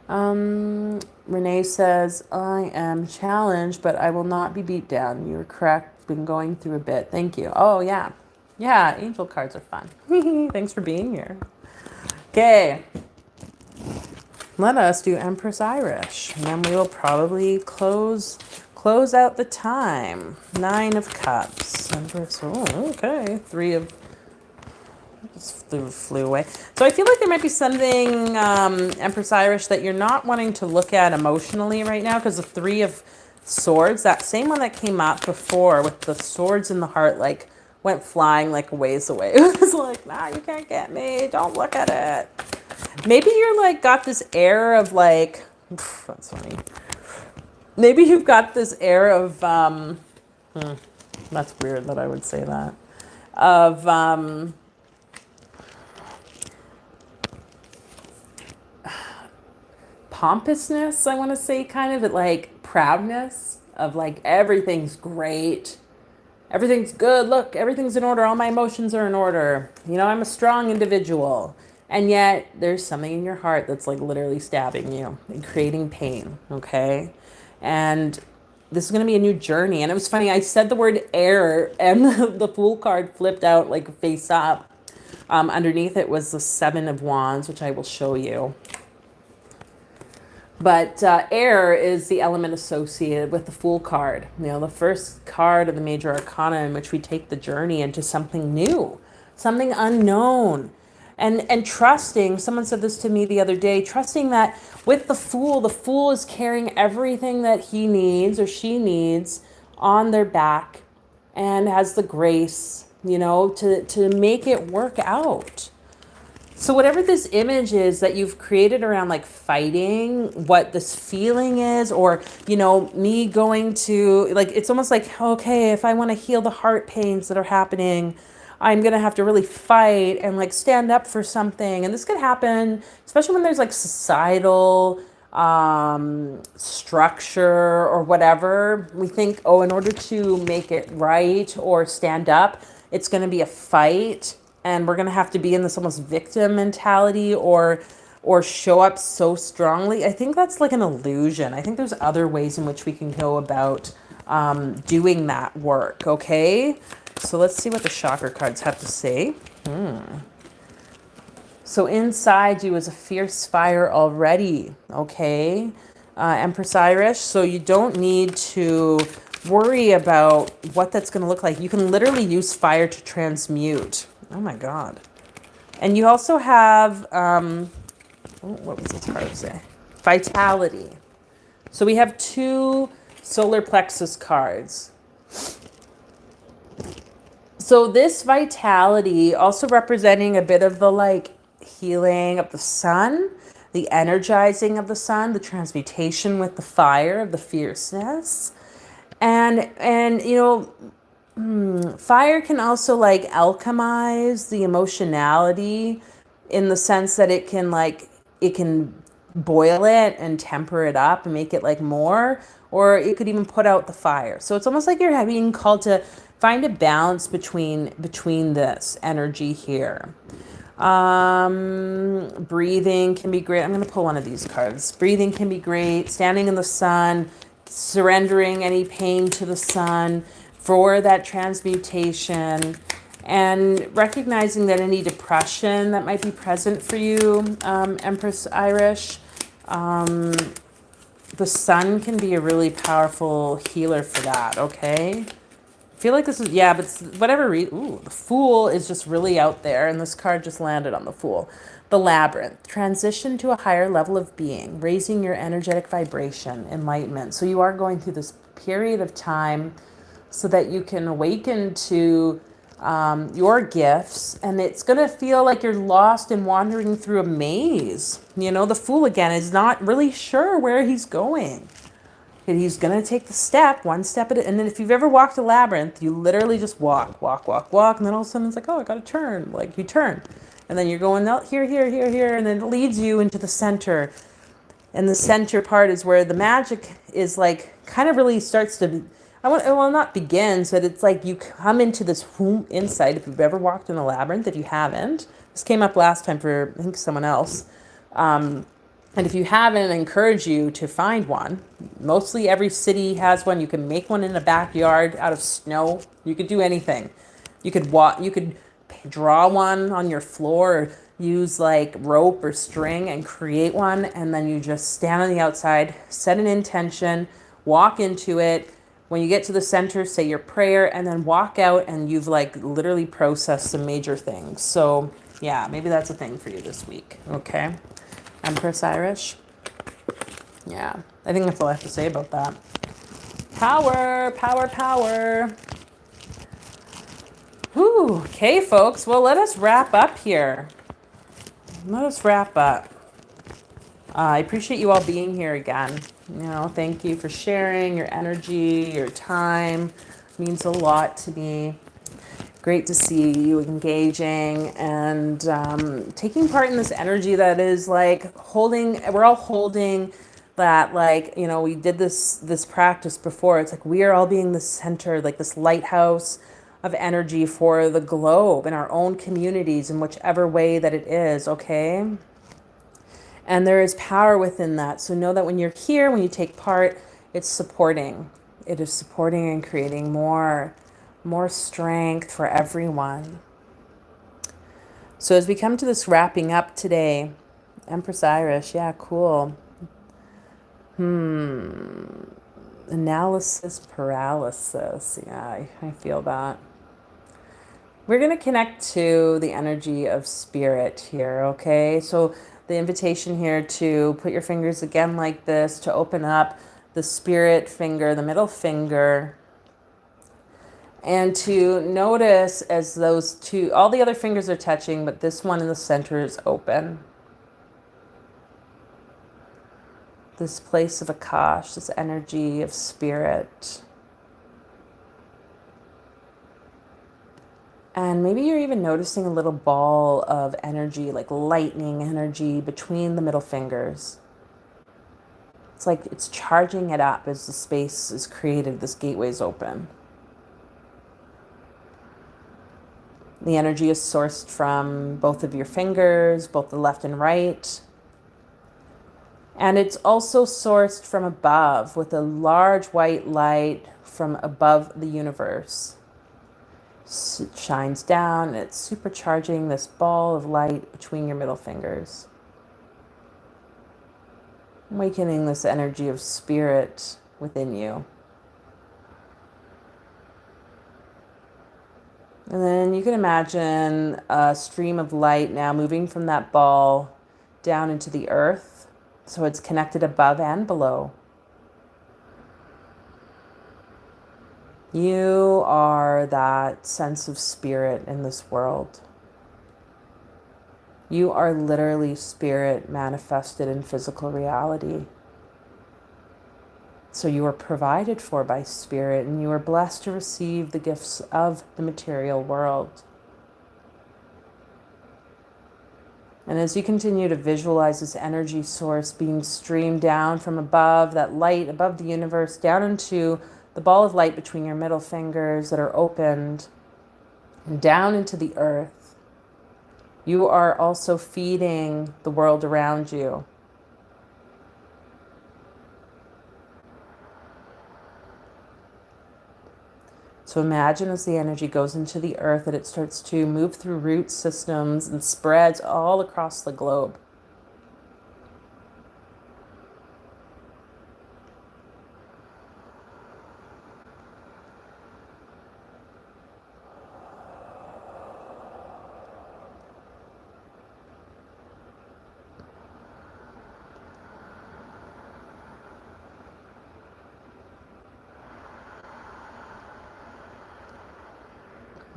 Renee says, I am challenged, but I will not be beat down. You're correct. Been going through a bit. Thank you. Oh, yeah. Yeah, angel cards are fun. Thanks for being here. Okay. Let us do Empress Irish, and then we will probably close out the time. 9 of Cups. Empress. Oh, okay. 3 of. Just flew away. So I feel like there might be something, Empress Irish, that you're not wanting to look at emotionally right now, because the 3 of Swords, that same one that came up before with the swords in the heart, like went flying like a ways away. It was like, nah, you can't get me. Don't look at it. Maybe you're like got this air of like, that's funny. Maybe you've got this air of, that's weird that I would say that, of, pompousness, I want to say, kind of like proudness of like everything's great, everything's good, look, everything's in order, all my emotions are in order, you know, I'm a strong individual. And yet there's something in your heart that's like literally stabbing you and creating pain. Okay. And this is going to be a new journey. And it was funny, I said the word air and the Fool card flipped out like face up. Underneath it was the 7 of Wands, which I will show you. But air is the element associated with the Fool card. You know, the first card of the major arcana, in which we take the journey into something new, something unknown. And trusting, someone said this to me the other day, trusting that with the Fool is carrying everything that he needs or she needs on their back and has the grace, you know, to make it work out. So whatever this image is that you've created around like fighting, what this feeling is, or, you know, me going to, like, it's almost like, okay, if I want to heal the heart pains that are happening, I'm going to have to really fight and like stand up for something. And this could happen, especially when there's like societal structure or whatever. We think, oh, in order to make it right or stand up, it's going to be a fight. And we're going to have to be in this almost victim mentality or show up so strongly. I think that's like an illusion. I think there's other ways in which we can go about doing that work. Okay. So let's see what the chakra cards have to say. So inside you is a fierce fire already, okay, Empress Irish. So you don't need to worry about what that's going to look like. You can literally use fire to transmute. Oh my God. And you also have, what was this card say? Vitality. So we have 2 solar plexus cards. So this vitality also representing a bit of the like healing of the sun, the energizing of the sun, the transmutation with the fire of the fierceness. And you know, fire can also like alchemize the emotionality in the sense that it can boil it and temper it up and make it like more, or it could even put out the fire. So it's almost like you're being called to find a balance between this energy here. Breathing can be great. I'm going to pull one of these cards. Breathing can be great. Standing in the sun, surrendering any pain to the sun for that transmutation, and recognizing that any depression that might be present for you, Empress Irish, the sun can be a really powerful healer for that, okay? I feel like this is, yeah, but whatever reason, the Fool is just really out there, and this card just landed on the Fool. The Labyrinth, transition to a higher level of being, raising your energetic vibration, enlightenment. So you are going through this period of time so that you can awaken to your gifts, and it's going to feel like you're lost and wandering through a maze. You know, the Fool again is not really sure where he's going. He's going to take the step, one step at it. And then if you've ever walked a labyrinth, you literally just walk. And then all of a sudden it's like, oh, I got to turn. Like you turn. And then you're going out here. And then it leads you into the center. And the center part is where the magic is like kind of really starts to, not begins, but it's like you come into this insight. If you've ever walked in a labyrinth, if you haven't, this came up last time for, I think, someone else. And if you haven't, I encourage you to find one. Mostly every city has one. You can make one in a backyard out of snow. You could do anything. You could draw one on your floor, or use like rope or string and create one. And then you just stand on the outside, set an intention, walk into it. When you get to the center, say your prayer, and then walk out, and you've like literally processed some major things. So yeah, maybe that's a thing for you this week. Okay. Empress Irish. Yeah, I think that's all I have to say about that. Power. Whew. Okay, folks. Well, let us wrap up here. I appreciate you all being here again. Thank you for sharing your energy, your time. It means a lot to me. Great to see you engaging and taking part in this energy that is like we're all holding that, like, we did this practice before. It's like we are all being the center, like this lighthouse of energy for the globe in our own communities in whichever way that it is, okay? And there is power within that. So know that when you're here, when you take part, it's supporting. It is supporting and creating more strength for everyone. So as we come to this wrapping up today, Empress Irish, yeah, cool. Analysis paralysis. Yeah, I feel that. We're going to connect to the energy of spirit here, okay? So the invitation here to put your fingers again like this, to open up the spirit finger, the middle finger, and to notice as those two, all the other fingers are touching, but this one in the center is open. This place of Akash, this energy of spirit. And maybe you're even noticing a little ball of energy, like lightning energy between the middle fingers. It's like it's charging it up as the space is created, this gateway is open. The energy is sourced from both of your fingers, both the left and right. And it's also sourced from above with a large white light from above the universe. It shines down and it's supercharging this ball of light between your middle fingers. Awakening this energy of spirit within you. And then you can imagine a stream of light now moving from that ball down into the earth. So it's connected above and below. You are that sense of spirit in this world. You are literally spirit manifested in physical reality. So you are provided for by spirit, and you are blessed to receive the gifts of the material world. And as you continue to visualize this energy source being streamed down from above, that light above the universe, down into the ball of light between your middle fingers that are opened, and down into the earth, you are also feeding the world around you. So imagine as the energy goes into the earth that it starts to move through root systems and spreads all across the globe.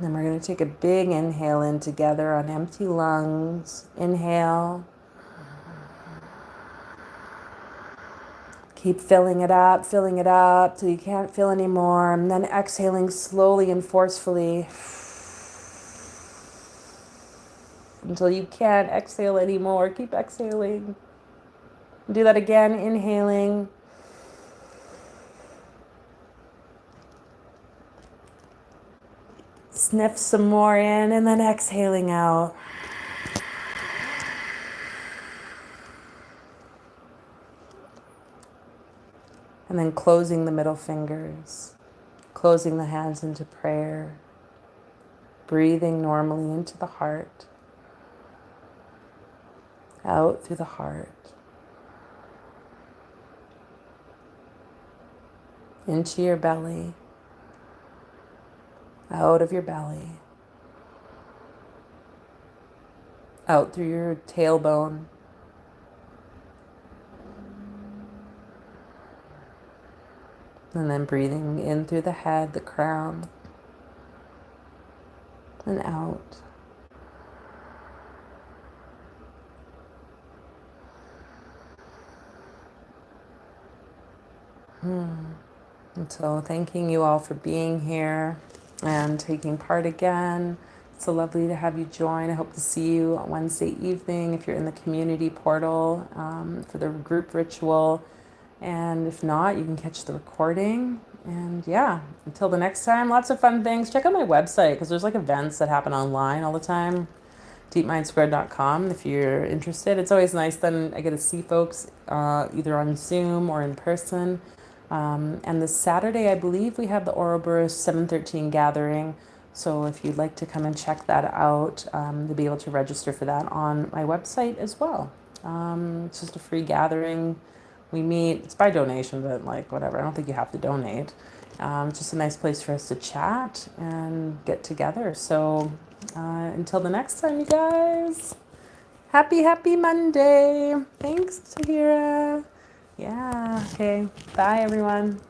Then we're going to take a big inhale in together on empty lungs. Inhale. Keep filling it up till you can't feel anymore. And then exhaling slowly and forcefully until you can't exhale anymore. Keep exhaling. Do that again, inhaling. Sniff some more in and then exhaling out. And then closing the middle fingers, closing the hands into prayer, breathing normally into the heart, out through the heart, into your belly, out of your belly, out through your tailbone, and then breathing in through the head, the crown, and out. And so thanking you all for being here and taking part again. It's so lovely to have you join. I hope to see you on Wednesday evening if you're in the community portal for the group ritual. And if not, you can catch the recording. And yeah, until the next time, lots of fun things. Check out my website because there's like events that happen online all the time. deepmindsquared.com if you're interested. It's always nice then I get to see folks either on Zoom or in person. And this Saturday, I believe we have the Ouroboros 713 gathering. So if you'd like to come and check that out, you'll be able to register for that on my website as well. It's just a free gathering. We meet, it's by donation, but like whatever, I don't think you have to donate. It's just a nice place for us to chat and get together. So until the next time, you guys, happy Monday. Thanks, Tahira. Yeah, okay. Bye, everyone.